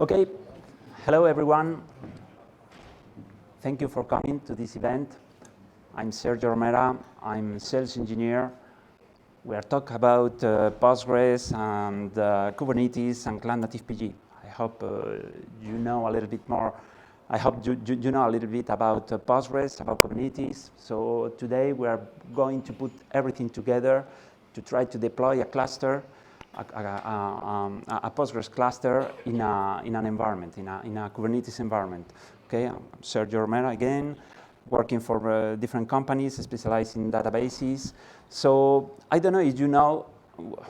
Okay, hello everyone. Thank you for coming to this event. I'm Sergio Romera. I'm sales engineer. We are talking about Postgres and Kubernetes and CloudNativePG. I hope you know a little bit more. I hope you know a little bit about Postgres, about Kubernetes. So today we are going to put everything together to try to deploy a cluster, a Postgres cluster in an environment, in a Kubernetes environment. Okay, I'm Sergio Romera again, working for different companies specialized in databases. So I don't know if you know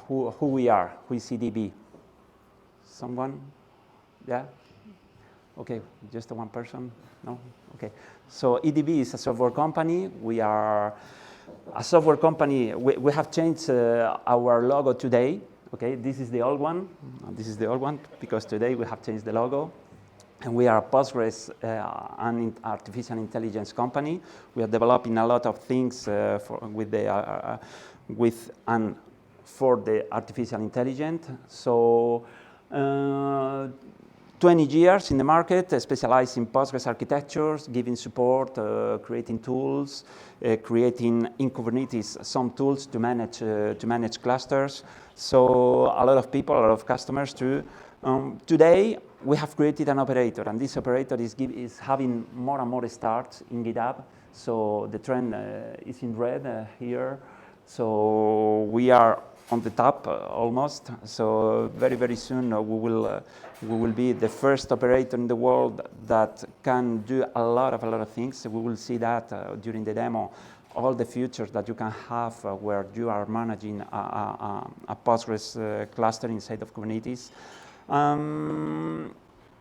who we are, who is EDB. Someone? Yeah? Okay, just one person? No? Okay. So EDB is a software company. We are a software company. We have changed our logo today. Okay, this is the old one. This is the old one because today we have changed the logo. And we are a Postgres and artificial intelligence company. We are developing a lot of things for the artificial intelligence. So 20 years in the market, specialized in Postgres architectures, giving support, creating tools, creating in Kubernetes some tools to manage clusters. So a lot of people, a lot of customers too. Today we have created an operator, and this operator is having more and more starts in GitHub. So the trend is in red here. So we are on the top almost. So very soon we will be the first operator in the world that can do a lot of things. We will see that during the demo. All the features that you can have where you are managing a Postgres cluster inside of Kubernetes.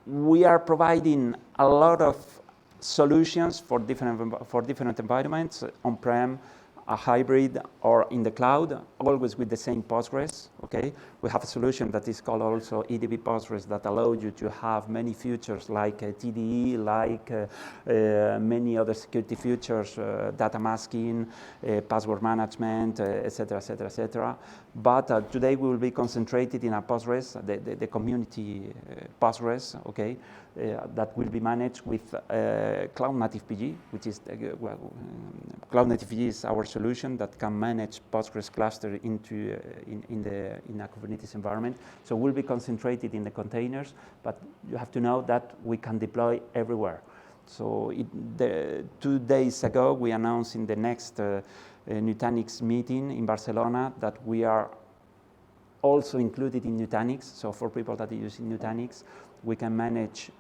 We are providing a lot of solutions for different environments, on-prem, a hybrid, or in the cloud, always with the same Postgres. Okay, we have a solution that is called also EDB Postgres that allows you to have many features like TDE, like many other security features, data masking, password management, etc., etc., etc. But today we will be concentrated in a Postgres, the community Postgres. Okay, that will be managed with CloudNativePG, which is CloudNativePG is our solution that can manage Postgres cluster in a Kubernetes environment. So we'll be concentrated in the containers, but you have to know that we can deploy everywhere. So 2 days ago, we announced in the next Nutanix meeting in Barcelona that we are also included in Nutanix. So for people that are using Nutanix, we can manage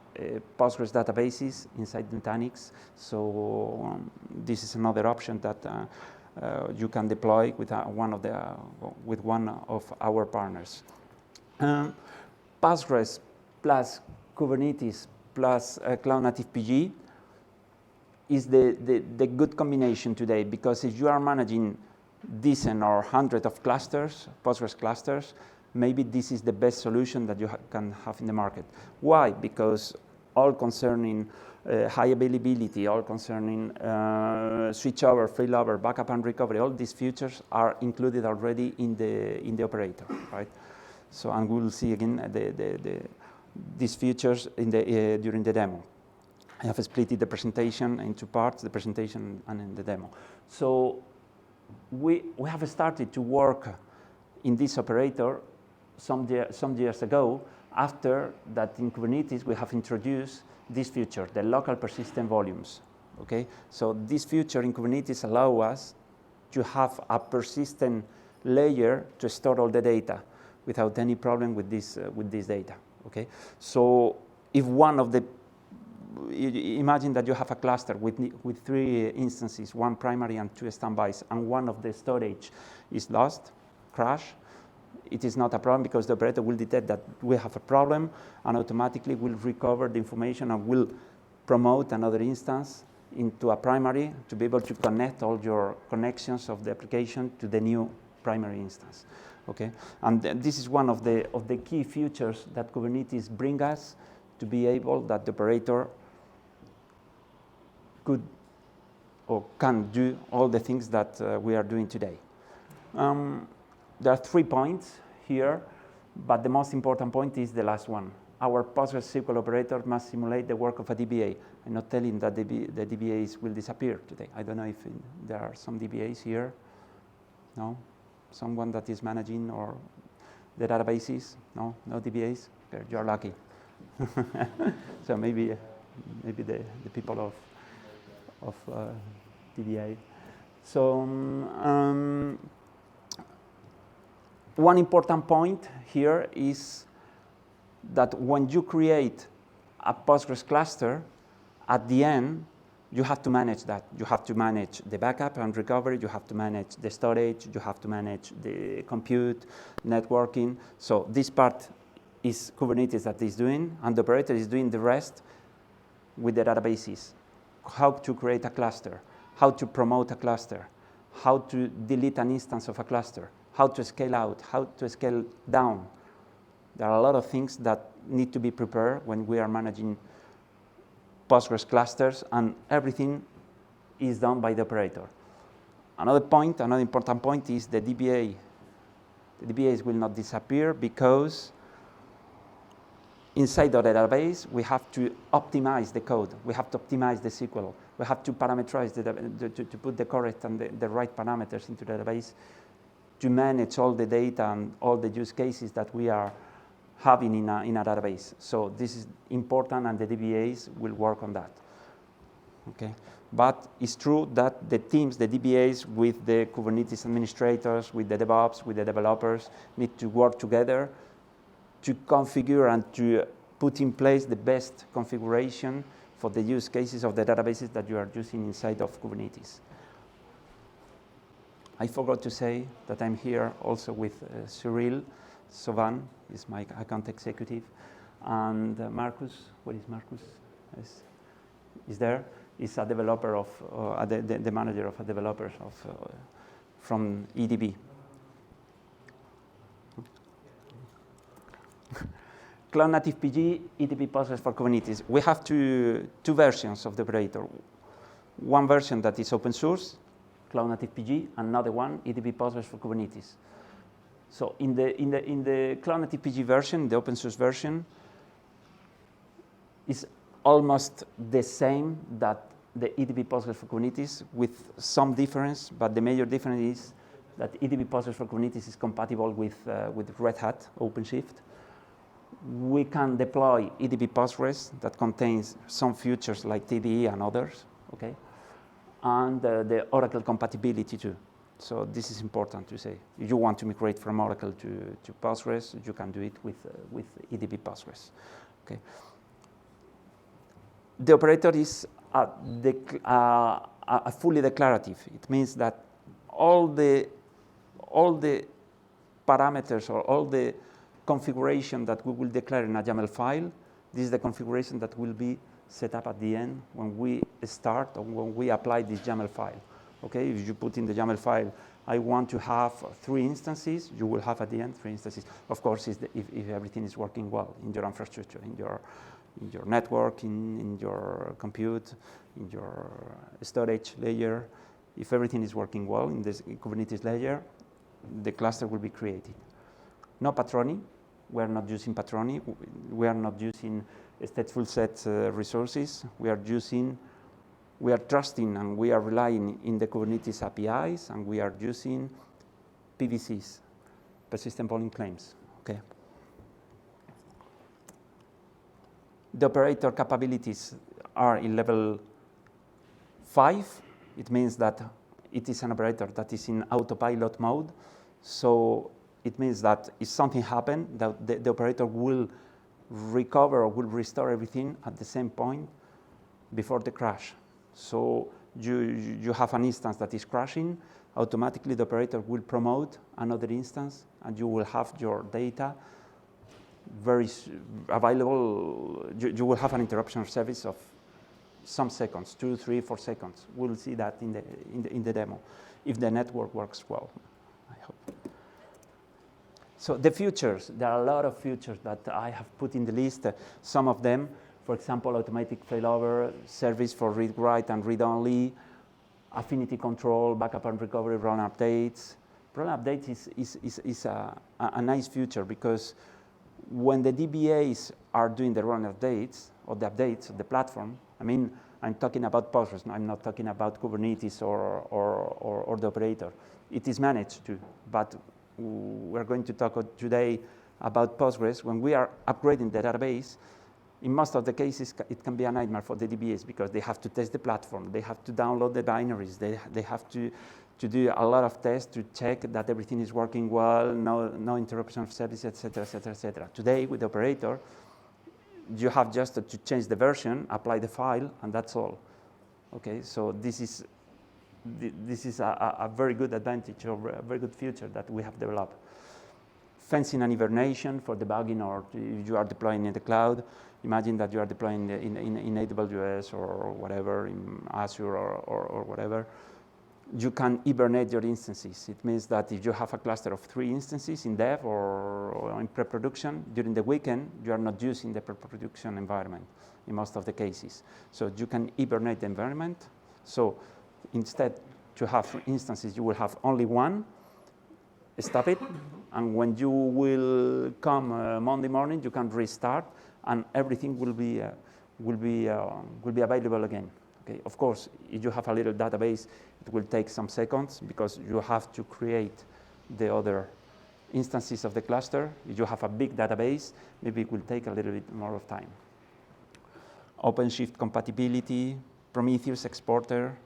Postgres databases inside Nutanix. So this is another option that you can deploy with one of our partners. Postgres plus Kubernetes plus CloudNativePG is the good combination today, because if you are managing dozen or hundreds of clusters, Postgres clusters, maybe this is the best solution that you can have in the market. Why? Because all concerning high availability, all concerning switchover, failover, backup and recovery, all these features are included already in the operator, right? So, and we will see again these features during the demo. I have split the presentation into parts, the presentation and in the demo. So we have started to work in this operator some years ago. After that, in Kubernetes, we have introduced this feature, the local persistent volumes. Okay, so this feature in Kubernetes allows us to have a persistent layer to store all the data without any problem with this data. Okay, so if imagine that you have a cluster with 3 instances, 1 primary and 2 standbys, and one of the storage is lost, crash. It is not a problem because the operator will detect that we have a problem and automatically will recover the information and will promote another instance into a primary to be able to connect all your connections of the application to the new primary instance. Okay, and this is one of the key features that Kubernetes brings us to be able that the operator could or can do all the things that we are doing today. There are 3 points here, but the most important point is the last one. our PostgreSQL operator must simulate the work of a DBA. I'm not telling that the DBAs will disappear today. I don't know if there are some DBAs here. No? Someone that is managing or the databases? No? No DBAs? Okay, you're lucky. So maybe the people of DBA. So one important point here is that when you create a Postgres cluster, at the end, you have to manage that. You have to manage the backup and recovery, you have to manage the storage, you have to manage the compute, networking. So this part is Kubernetes that is doing, and the operator is doing the rest with the databases. How to create a cluster, how to promote a cluster, how to delete an instance of a cluster, how to scale out, how to scale down. There are a lot of things that need to be prepared when we are managing Postgres clusters, and everything is done by the operator. Another important point is the DBA. The DBAs will not disappear because inside the database, we have to optimize the code. We have to optimize the SQL. We have to parameterize to put the correct and the right parameters into the database to manage all the data and all the use cases that we are having in a database. So this is important, and the DBAs will work on that. Okay, but it's true that the teams, the DBAs, with the Kubernetes administrators, with the DevOps, with the developers, need to work together to configure and to put in place the best configuration for the use cases of the databases that you are using inside of Kubernetes. I forgot to say that I'm here also with Cyril Sovan, is my account executive, and Marcus. Where is Marcus? Is there? Is a developer of the manager of a developers of from EDB. CloudNativePG, EDB Postgres for Kubernetes. We have two versions of the operator. One version that is open source, CloudNativePG, another one, EDB Postgres for Kubernetes. So in the CloudNativePG version, the open source version, is almost the same that the EDB Postgres for Kubernetes, with some difference, but the major difference is that EDB Postgres for Kubernetes is compatible with Red Hat OpenShift. We can deploy EDB Postgres that contains some features like TDE and others, okay? And the Oracle compatibility too. So this is important to say. If you want to migrate from Oracle to Postgres, you can do it with EDB Postgres, okay? The operator is fully declarative. It means that all the parameters or all the configuration that we will declare in a YAML file, this is the configuration that will be set up at the end when we start or when we apply this YAML file. Okay, if you put in the YAML file, I want to have 3 instances, you will have at the end 3 instances. Of course, if everything is working well in your infrastructure, in your network, in your compute, in your storage layer, if everything is working well in this Kubernetes layer, the cluster will be created. No patroning. We are not using patroning. We are not using stateful set resources. We are trusting and we are relying in the Kubernetes APIs, and we are using PVCs, persistent volume claims. Okay. The operator capabilities are in level 5. It means that it is an operator that is in autopilot mode. So it means that if something happens, that the operator will recover or will restore everything at the same point before the crash. So you have an instance that is crashing, automatically the operator will promote another instance, and you will have your data very available. You will have an interruption of service of some seconds, 2, 3, 4 seconds. We'll see that in the demo, if the network works well, I hope. So the features, there are a lot of features that I have put in the list. Some of them, for example, automatic failover, service for read-write and read-only, affinity control, backup and recovery, run updates. Run updates is a nice feature because when the DBAs are doing the run updates or the updates of the platform, I mean, I'm talking about Postgres. I'm not talking about Kubernetes or the operator. It is managed too, but we're going to talk today about Postgres. When we are upgrading the database, in most of the cases, it can be a nightmare for the DBAs because they have to test the platform, they have to download the binaries, they have to do a lot of tests to check that everything is working well, no interruption of service, etc., etc., etc. Today, with the operator, you have just to change the version, apply the file, and that's all. Okay, so this is a very good advantage or a very good feature that we have developed. Fencing and hibernation for debugging, or if you are deploying in the cloud. Imagine that you are deploying in AWS or whatever, in Azure or whatever. You can hibernate your instances. It means that if you have a cluster of 3 instances in dev or in pre-production, during the weekend, you are not using the pre-production environment in most of the cases. So you can hibernate the environment. So instead to have instances, you will have only one, stop it, and when you will come Monday morning, you can restart, and everything will be available again. Okay. Of course, if you have a little database, it will take some seconds because you have to create the other instances of the cluster. If you have a big database, maybe it will take a little bit more of time. OpenShift compatibility, Prometheus exporter.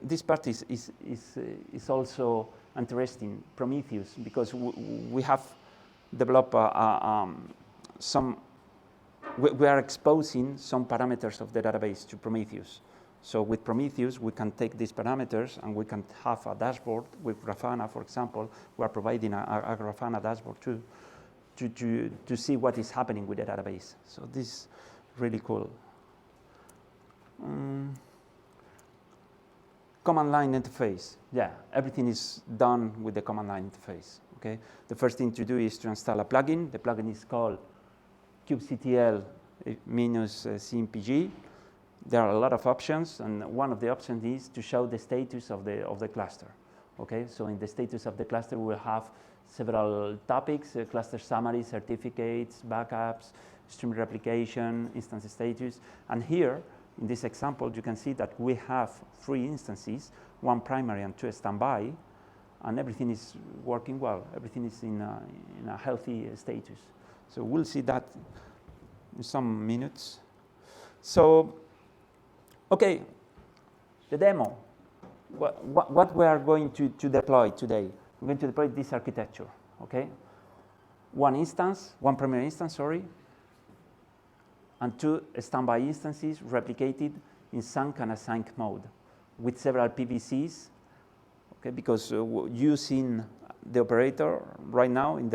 This part is also interesting, Prometheus, because we have developed we are exposing some parameters of the database to Prometheus. So with Prometheus, we can take these parameters and we can have a dashboard with Grafana, for example. We are providing a Grafana dashboard to see what is happening with the database. So this is really cool. Command line interface. Yeah, everything is done with the command line interface. Okay. The first thing to do is to install a plugin. The plugin is called kubectl -cnpg. There are a lot of options, and one of the options is to show the status of the cluster. Okay, so in the status of the cluster, we'll have several topics: cluster summary, certificates, backups, stream replication, instance status. And here, in this example, you can see that we have 3 instances, 1 primary and 2 standby, and everything is working well. Everything is in a healthy status. So we'll see that in some minutes. So, okay, the demo. What we are going to deploy today? We're going to deploy this architecture, okay? 1 primary instance, sorry, and 2 standby instances replicated in sync and async mode with several PVCs, okay? Because using the operator right now in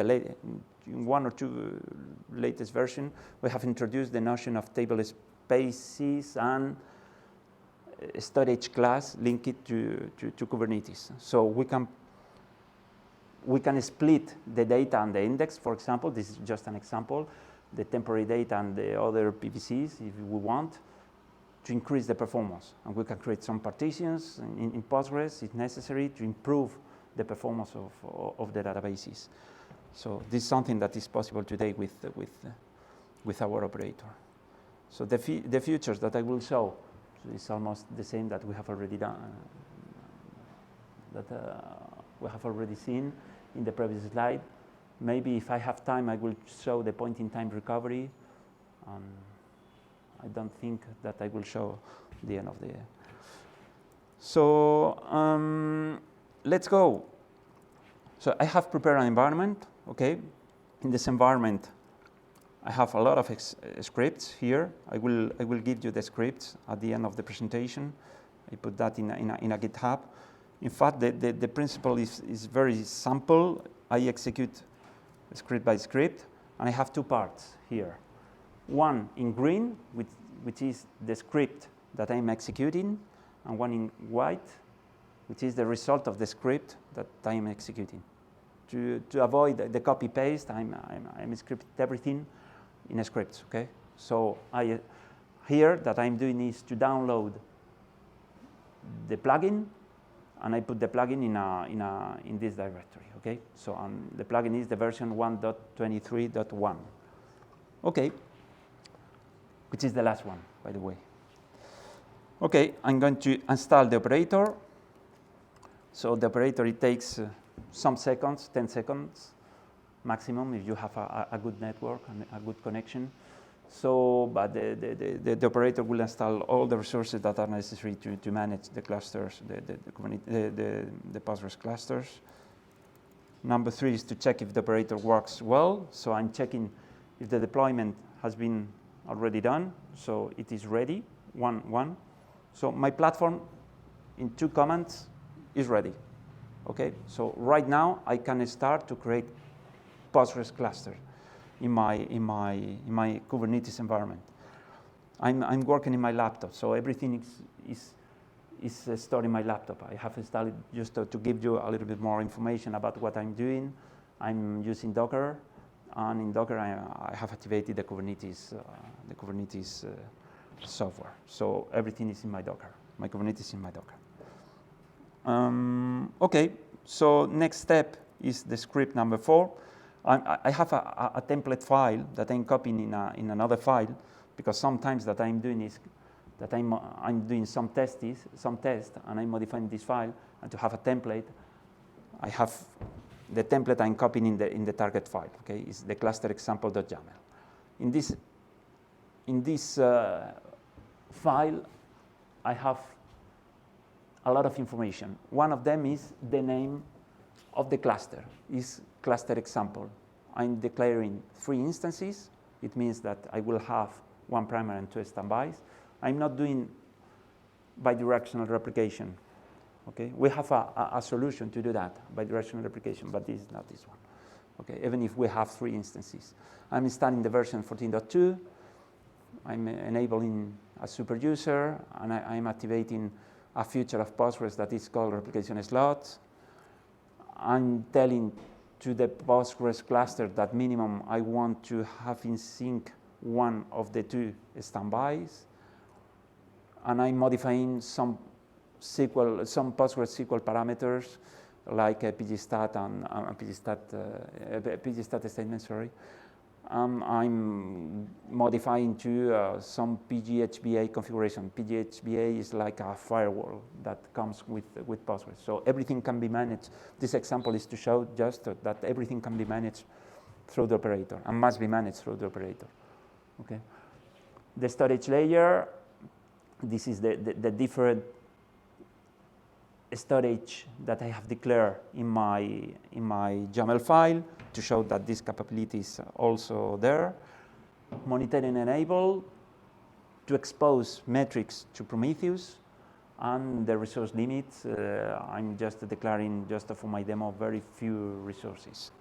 in 1 or 2 latest version, we have introduced the notion of table spaces and storage class linked to Kubernetes. So we can split the data and the index, for example. This is just an example. The temporary data and the other PVCs, if we want, to increase the performance. And we can create some partitions in Postgres, if necessary, to improve the performance of the databases. So this is something that is possible today with our operator. So the features that I will show is almost the same that we have already done, that we have already seen in the previous slide. Maybe if I have time, I will show the point-in-time recovery. I don't think that I will show the end of the year. So let's go. So I have prepared an environment, okay? In this environment, I have a lot of scripts here. I will give you the scripts at the end of the presentation. I put that in a GitHub. In fact, the principle is very simple. I execute script by script, and I have 2 parts here. One in green, which is the script that I'm executing, and one in white, which is the result of the script that I'm executing. To avoid the copy-paste, I'm scripting everything in a script, okay? So here that I'm doing is to download the plugin and I put the plugin in this directory. Okay, so the plugin is the version 1.23.1. Okay, which is the last one, by the way. Okay, I'm going to install the operator. So the operator, it takes some seconds, 10 seconds maximum if you have a good network and a good connection. So, but the operator will install all the resources that are necessary to manage the clusters, the Postgres clusters. Number 3 is to check if the operator works well. So I'm checking if the deployment has been already done. So it is ready, one. So my platform in 2 commands is ready. Okay, so right now I can start to create Postgres cluster in my Kubernetes environment. I'm working in my laptop, so everything is stored in my laptop. I have installed it just to give you a little bit more information about what I'm doing. I'm using Docker, and in Docker I have activated the Kubernetes software. So everything is in my Docker. My Kubernetes is in my Docker. Okay, so next step is the script number 4. I have a template file that I'm copying in another file, because sometimes that I'm doing is that I'm doing some tests, and I'm modifying this file, and to have a template, I have the template I'm copying in the target file. Okay, is the cluster example.yaml. In this file, I have a lot of information. One of them is the name of the cluster, is cluster example. I'm declaring 3 instances. It means that I will have 1 primary and 2 standbys. I'm not doing bidirectional replication. Okay, we have a solution to do that, bidirectional replication, but this is not this one. Okay, even if we have 3 instances. I'm installing the version 14.2. I'm enabling a super user, and I'm activating a feature of Postgres that is called replication slots. I'm telling to the Postgres cluster that minimum I want to have in sync 1 of the 2 standbys, and I'm modifying some Postgres SQL parameters like pgstat and pgstat statement. Sorry, I'm modifying to some PGHBA configuration. PGHBA is like a firewall that comes with Postgres. So everything can be managed. This example is to show just that everything can be managed through the operator and must be managed through the operator. Okay. The storage layer, this is the different storage that I have declared in my YAML file to show that this capability is also there. Monitoring enable to expose metrics to Prometheus, and the resource limits, I'm just declaring, just for my demo, very few resources,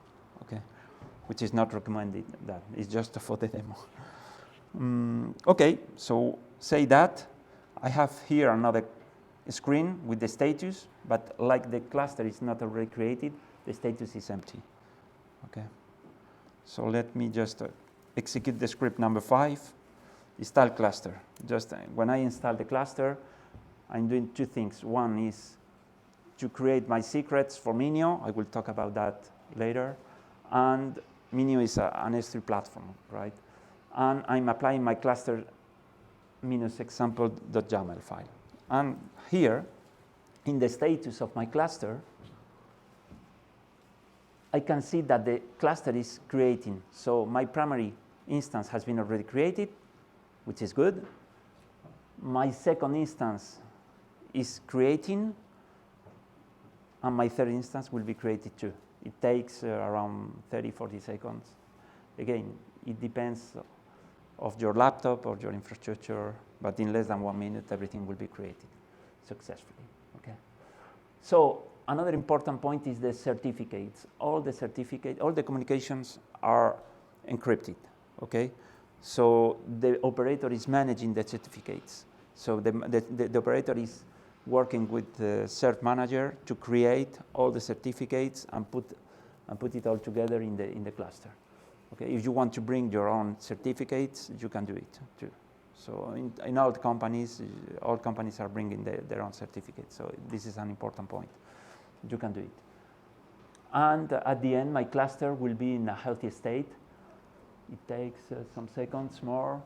okay, which is not recommended. That is just for the demo. Okay, so say that I have here another screen with the status, but like the cluster is not already created, the status is empty. Okay, so let me just execute the script number 5, install cluster. Just when I install the cluster, I'm doing 2 things. One is to create my secrets for Minio. I will talk about that later. And Minio is an S3 platform, right? And I'm applying my cluster minus example.yaml file. And here, in the status of my cluster, I can see that the cluster is creating. So my primary instance has been already created, which is good. My second instance is creating, and my third instance will be created too. It takes around 30-40 seconds. Again, it depends of your laptop or your infrastructure, but in less than 1 minute, everything will be created successfully. Okay. So another important point is the certificates. All the communications are encrypted. Okay. So the operator is managing the certificates. So the operator is working with the cert manager to create all the certificates and put it all together in the cluster. Okay, if you want to bring your own certificates, you can do it too. So in all companies are bringing their own certificate. So this is an important point. You can do it. And at the end, my cluster will be in a healthy state. It takes some seconds more.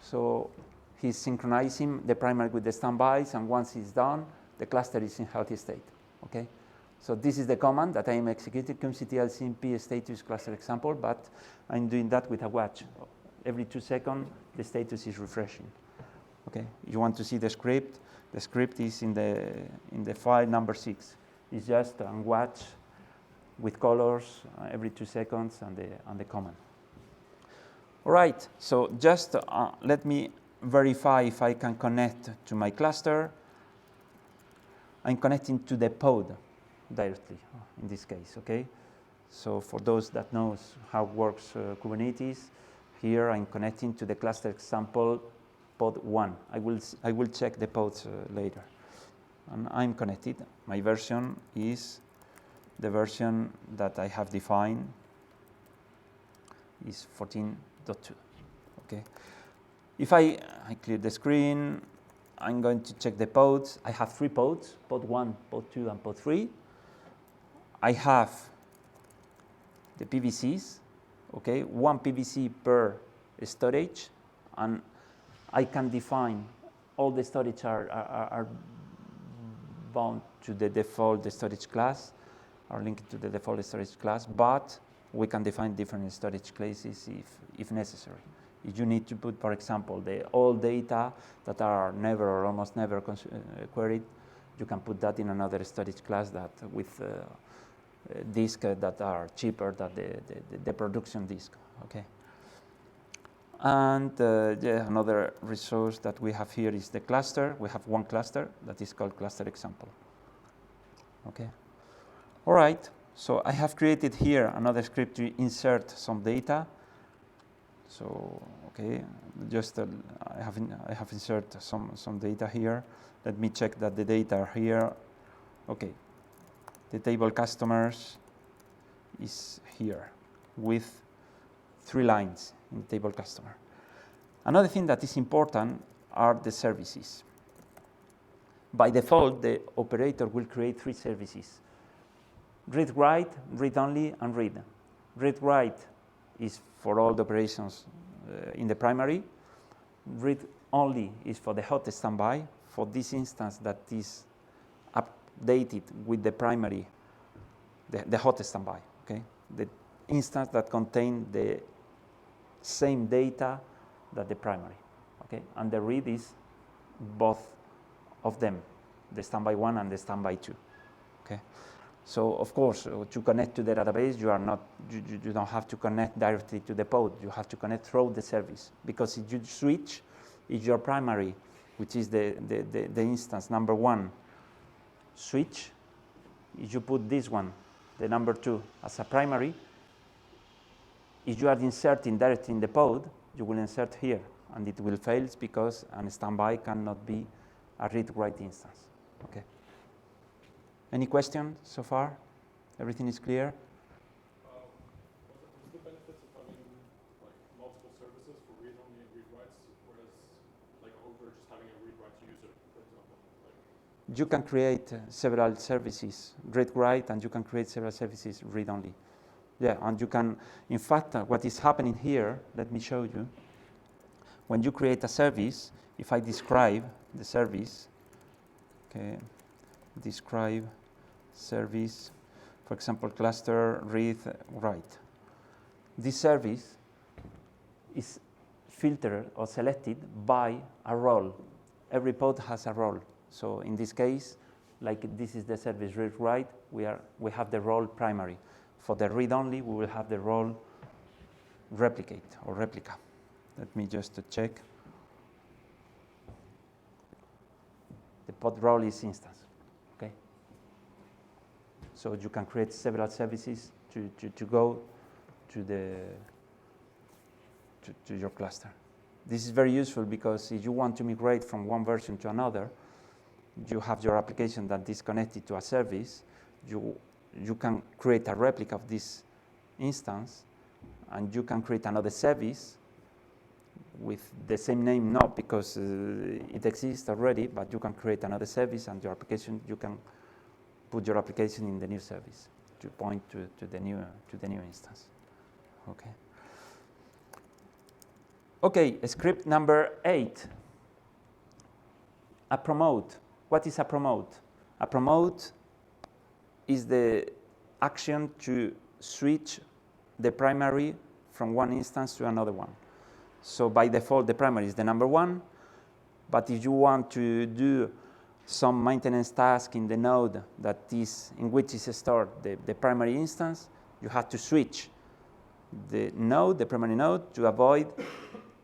So he's synchronizing the primary with the standbys, and once he's done, the cluster is in healthy state. Okay. So this is the command that I am executing, kubectl cmp status cluster example, but I'm doing that with a watch. Every 2 seconds, the status is refreshing. Okay. You want to see the script? The script is in the file number 6. It's just a watch with colors every 2 seconds and the command. All right, so just let me verify if I can connect to my cluster. I'm connecting to the pod directly in this case, okay? So for those that knows how works Kubernetes, here I'm connecting to the cluster example pod 1. I will check the pods later. And I'm connected. My version is the version that I have defined is 14.2. Okay. If I clear the screen, I'm going to check the pods. I have 3 pods, pod 1, pod 2, and pod 3. I have the PVCs, okay, 1 PVC per storage, and I can define all the storage are bound to the default storage class, are linked to the default storage class, but we can define different storage classes if necessary. If you need to put, for example, all data that are never or almost never queried, you can put that in another storage class that with disk that are cheaper than the production disk. Okay. And yeah, another resource that we have here is the cluster. We have 1 cluster that is called cluster example. Okay. All right. So I have created here another script to insert some data. So okay, just I have inserted some data here. Let me check that the data are here. Okay, the table customers is here with 3 lines in the table customer. Another thing that is important are the services. By default, the operator will create 3 services: read-write, read-only, and read. Read-write is for all the operations in the primary. Read-only is for the hot standby, for this instance that is updated with the primary, the hot standby, okay? The instance that contains the same data that the primary, okay? And the read is both of them, the standby 1 and the standby 2, okay? So of course, to connect to the database, you don't have to connect directly to the pod. You have to connect through the service, because if you switch, if your primary, which is the instance number 1, switch, if you put this one, the number 2, as a primary, if you are inserting directly in the pod, you will insert here, and it will fail because a standby cannot be a read-write instance. Okay. Any question so far? Everything is clear? What's the benefits of having like multiple services for read-only and read-writes, whereas like over just having a read-write user, for example? Like you can create several services read-write, and you can create several services read-only. Yeah, and you can, in fact, what is happening here, let me show you. When you create a service, if I describe the service, okay, describe service, for example, cluster read-write. This service is filtered or selected by a role. Every pod has a role. So in this case, like this is the service read-write, we have the role primary. For the read-only, we will have the role replicate or replica. Let me just check. The pod role is instance. Okay. So you can create several services to go to your cluster. This is very useful because if you want to migrate from one version to another, you have your application that is connected to a service. You can create a replica of this instance, and you can create another service with the same name, no, because it exists already, but you can create another service and your application, you can put your application in the new service to point to the new instance. Okay. Okay, script number 8. A promote. What is a promote? A promote is the action to switch the primary from one instance to another one. So by default, the primary is the number 1, but if you want to do some maintenance task in the node that is in which is stored the primary instance, you have to switch the node, the primary node, to avoid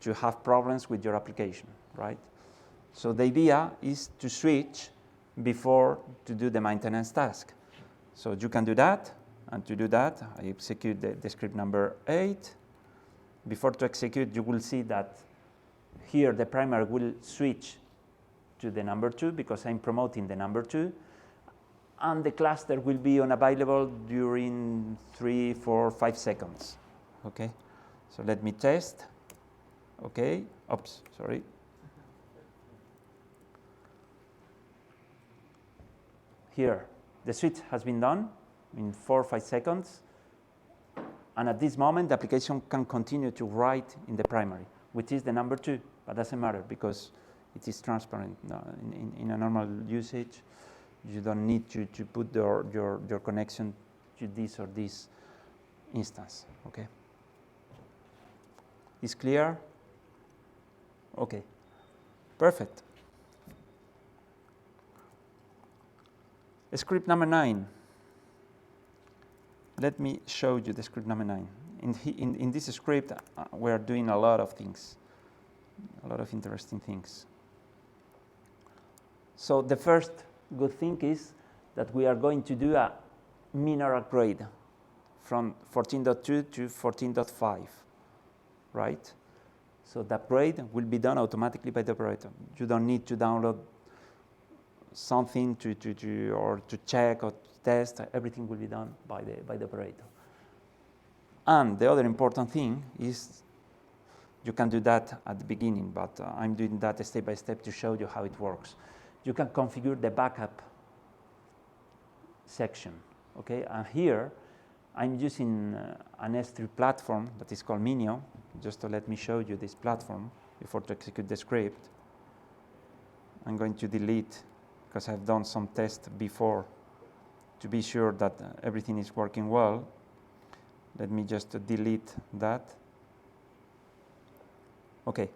to have problems with your application, right? So the idea is to switch before to do the maintenance task. So you can do that, and to do that, I execute the script number 8. Before to execute, you will see that here the primary will switch to the number 2 because I'm promoting the number 2, and the cluster will be unavailable during 3, 4, 5 seconds. Okay, so let me test. Okay, oops, sorry. Here, the switch has been done in 4 or 5 seconds. And at this moment, the application can continue to write in the primary, which is the number 2, but doesn't matter because it is transparent. In a normal usage, you don't need to put your connection to this or this instance. Okay. Is clear? Okay. Perfect. Script number 9. Let me show you the script number 9. In this script, we are doing a lot of things, a lot of interesting things. So the first good thing is that we are going to do a minor upgrade from 14.2 to 14.5, right? So the upgrade will be done automatically by the operator. You don't need to download something to check or test. Everything will be done by the operator. And the other important thing is you can do that at the beginning, but I'm doing that step by step to show you how it works. You can configure the backup section, okay? And here I'm using an S3 platform that is called Minio, just to let me show you this platform before to execute the script. I'm going to delete because I've done some tests before to be sure that everything is working well. Let me just delete that. Okay,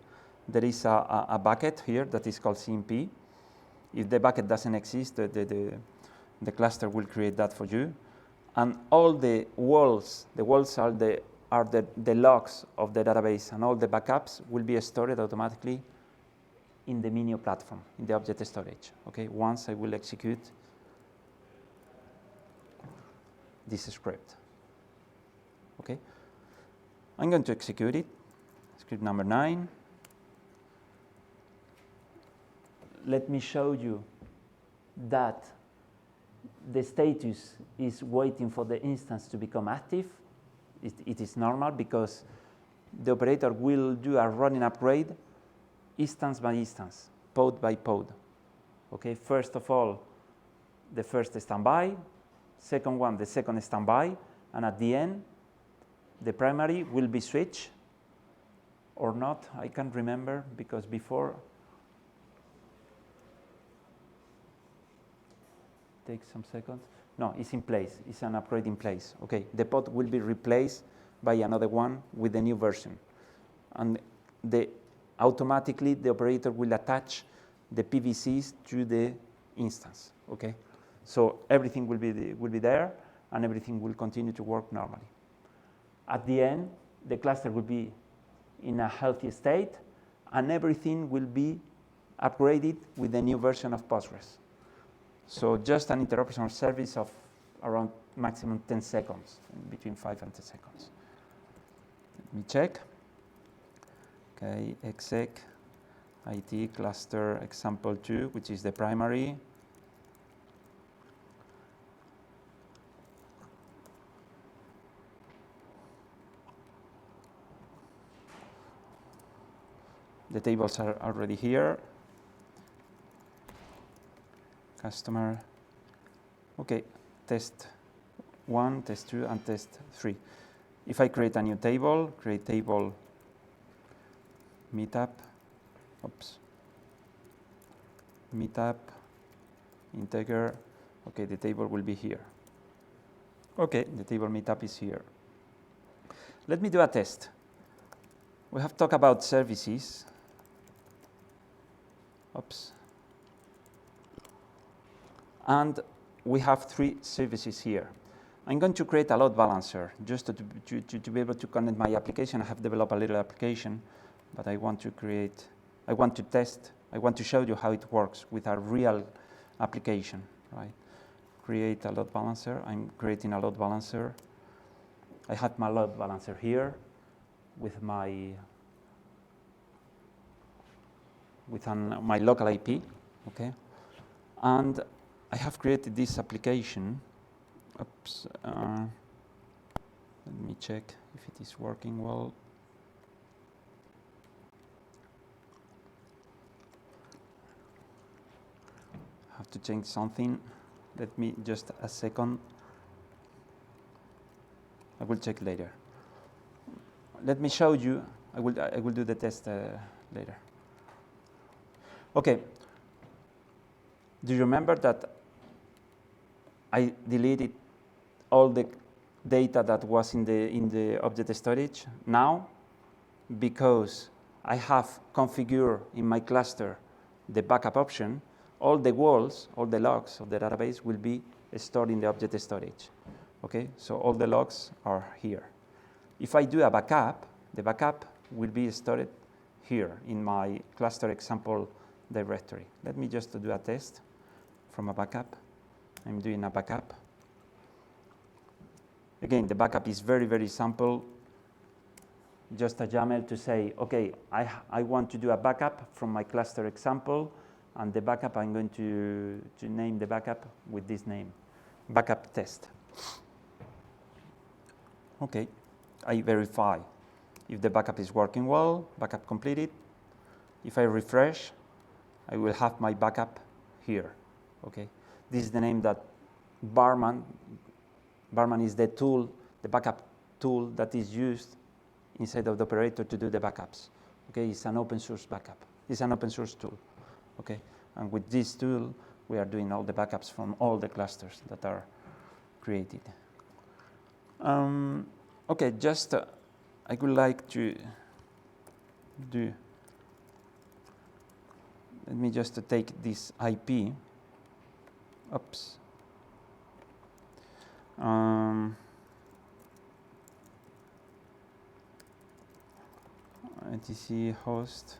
there is a bucket here that is called CNP. If the bucket doesn't exist, the cluster will create that for you. And all the walls are the logs of the database, and all the backups will be stored automatically in the Minio platform, in the object storage. Okay, once I will execute this script. Okay, I'm going to execute it. Script number 9. Let me show you that the status is waiting for the instance to become active. It is normal because the operator will do a running upgrade instance by instance, pod by pod. Okay, first of all, the first standby, second one, the second standby, and at the end, the primary will be switched or not. I can't remember because before, take some seconds. No, it's in place. It's an upgrade in place. Okay, the pod will be replaced by another one with the new version, and automatically the operator will attach the PVCs to the instance. Okay, so everything will be there, and everything will continue to work normally. At the end, the cluster will be in a healthy state, and everything will be upgraded with the new version of Postgres. So just an interruption service of around maximum 10 seconds, between 5 and 10 seconds. Let me check. Okay, exec IT cluster example 2, which is the primary. The tables are already here. Customer. Okay, test 1, test 2, and test 3. If I create a new table, create table Meetup, Meetup, integer. Okay, the table will be here. Okay, the table Meetup is here. Let me do a test. We have talked about services. And we have 3 services here. I'm going to create a load balancer just to be able to connect my application. I have developed a little application, but I want to test, I want to show you how it works with a real application, right? Create a load balancer. I'm creating a load balancer. I have my load balancer here with my local IP, okay? And I have created this application. Let me check if it is working well. I have to change something. Let me just a second. I will check later. Let me show you. I will do the test later. Okay. Do you remember that I deleted all the data that was in the object storage? Now, because I have configured in my cluster the backup option, all the walls, all the logs of the database will be stored in the object storage. Okay, so all the logs are here. If I do a backup, the backup will be stored here in my cluster example directory. Let me just do a test from a backup. I'm doing a backup. Again, the backup is very, very simple. Just a YAML to say, okay, I want to do a backup from my cluster example, and the backup, I'm going to name the backup with this name, backup test. Okay, I verify if the backup is working well, backup completed. If I refresh, I will have my backup here, okay? This is the name that Barman is the tool, the backup tool that is used inside of the operator to do the backups. Okay, it's an open source backup. It's an open source tool. Okay, and with this tool, we are doing all the backups from all the clusters that are created. Okay, just I would like to do. Let me just take this IP. Oops. etc host.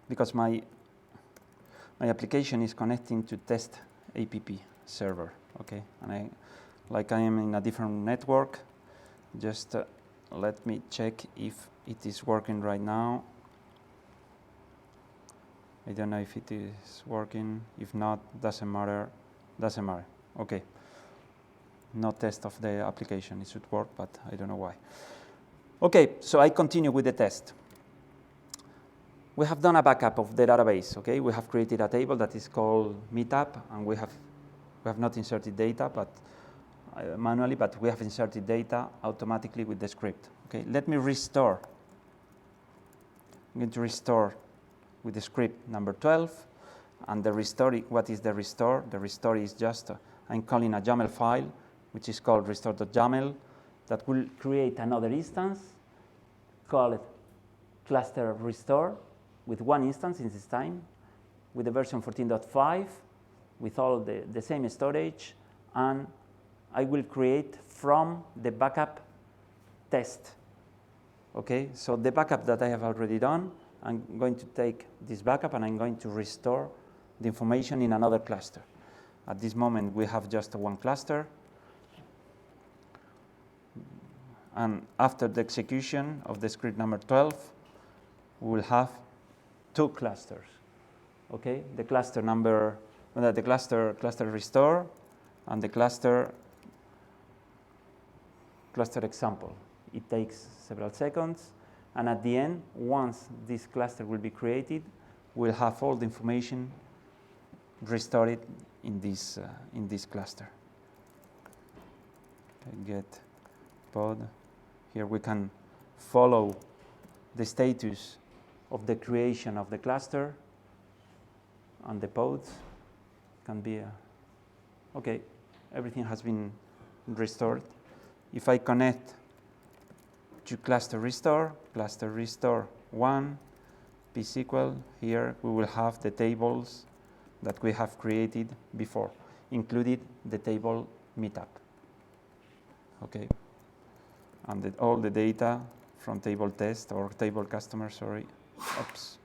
Because my application is connecting to test app server, okay, and I am in a different network. Just let me check if it is working right now. I don't know if it is working. If not, doesn't matter. Doesn't matter. Okay. No test of the application. It should work, but I don't know why. Okay, so I continue with the test. We have done a backup of the database. Okay, we have created a table that is called Meetup, and we have not inserted data, but manually, but we have inserted data automatically with the script. Okay, let me restore. I'm going to restore with the script number 12, and the restore. What is the restore? The restore is just I'm calling a YAML file, which is called restore.yaml, that will create another instance, call it cluster restore, with one instance in this time, with the version 14.5, with all the same storage, and I will create from the backup test. Okay, so the backup that I have already done, I'm going to take this backup and I'm going to restore the information in another cluster. At this moment, we have just one cluster. And after the execution of the script number 12, we will have 2 clusters. Okay, the cluster number, the cluster restore, and the cluster cluster example. It takes several seconds, and at the end, once this cluster will be created, we'll have all the information restored in this cluster. Okay, get pod. Here we can follow the status of the creation of the cluster, and the pods can be okay. Everything has been restored. If I connect to cluster restore 1 pSQL, here we will have the tables that we have created before, included the table Meetup. Okay, and all the data from table test or table customer, sorry, oops,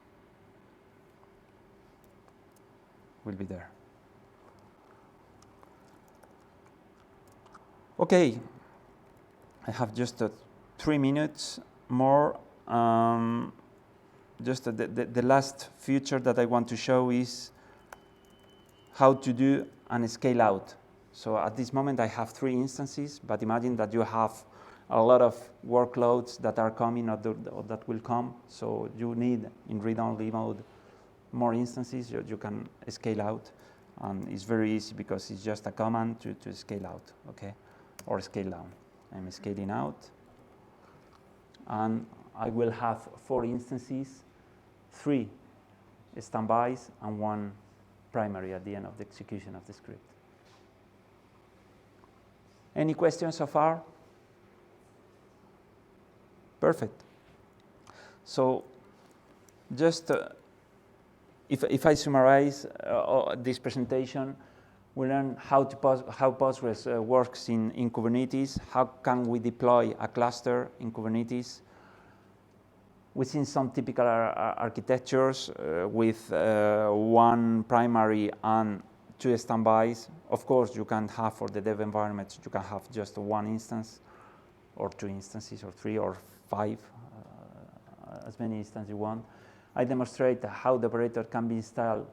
will be there. Okay, I have just 3 minutes more. Just the last feature that I want to show is how to do and scale out. So at this moment I have 3 instances, but imagine that you have a lot of workloads that are coming or that will come. So you need in read-only mode more instances. You can scale out, and it's very easy because it's just a command to scale out, okay, or scale down. I'm scaling out, and I will have 4 instances, 3 standbys and 1 primary at the end of the execution of the script. Any questions so far? Perfect. So just if I summarize this presentation, we learned how Postgres works in Kubernetes, how can we deploy a cluster in Kubernetes within some typical architectures with 1 primary and 2 standbys. Of course, you can have for the dev environments, you can have just 1 instance or 2 instances or 3 or 5, as many instances you want. I demonstrate how the operator can be installed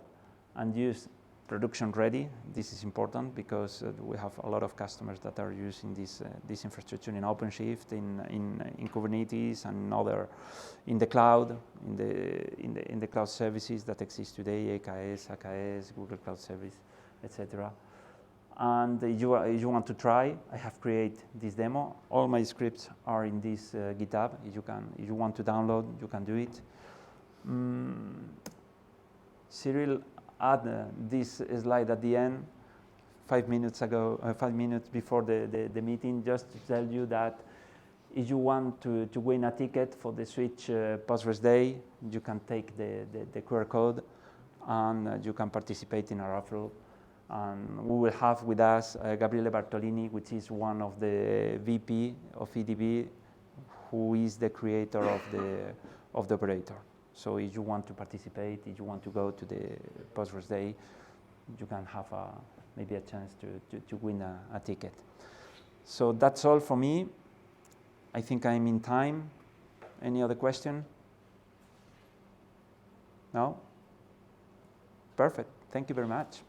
and used production ready. This is important because we have a lot of customers that are using this infrastructure in OpenShift, in Kubernetes, and in the cloud, in the cloud services that exist today, AKS, Google Cloud Service, etc. And if you want to try, I have created this demo. All my scripts are in this GitHub. If you want to download, you can do it. Cyril add this slide at the end 5 minutes ago, 5 minutes before the meeting, just to tell you that if you want to win a ticket for the Switch Postgres Day, you can take the QR code and you can participate in our raffle. And we will have with us Gabriele Bartolini, which is one of the VP of EDB, who is the creator of the operator. So if you want to participate, if you want to go to the Postgres Day, you can have maybe a chance to win a ticket. So that's all for me. I think I'm in time. Any other question? No? Perfect. Thank you very much.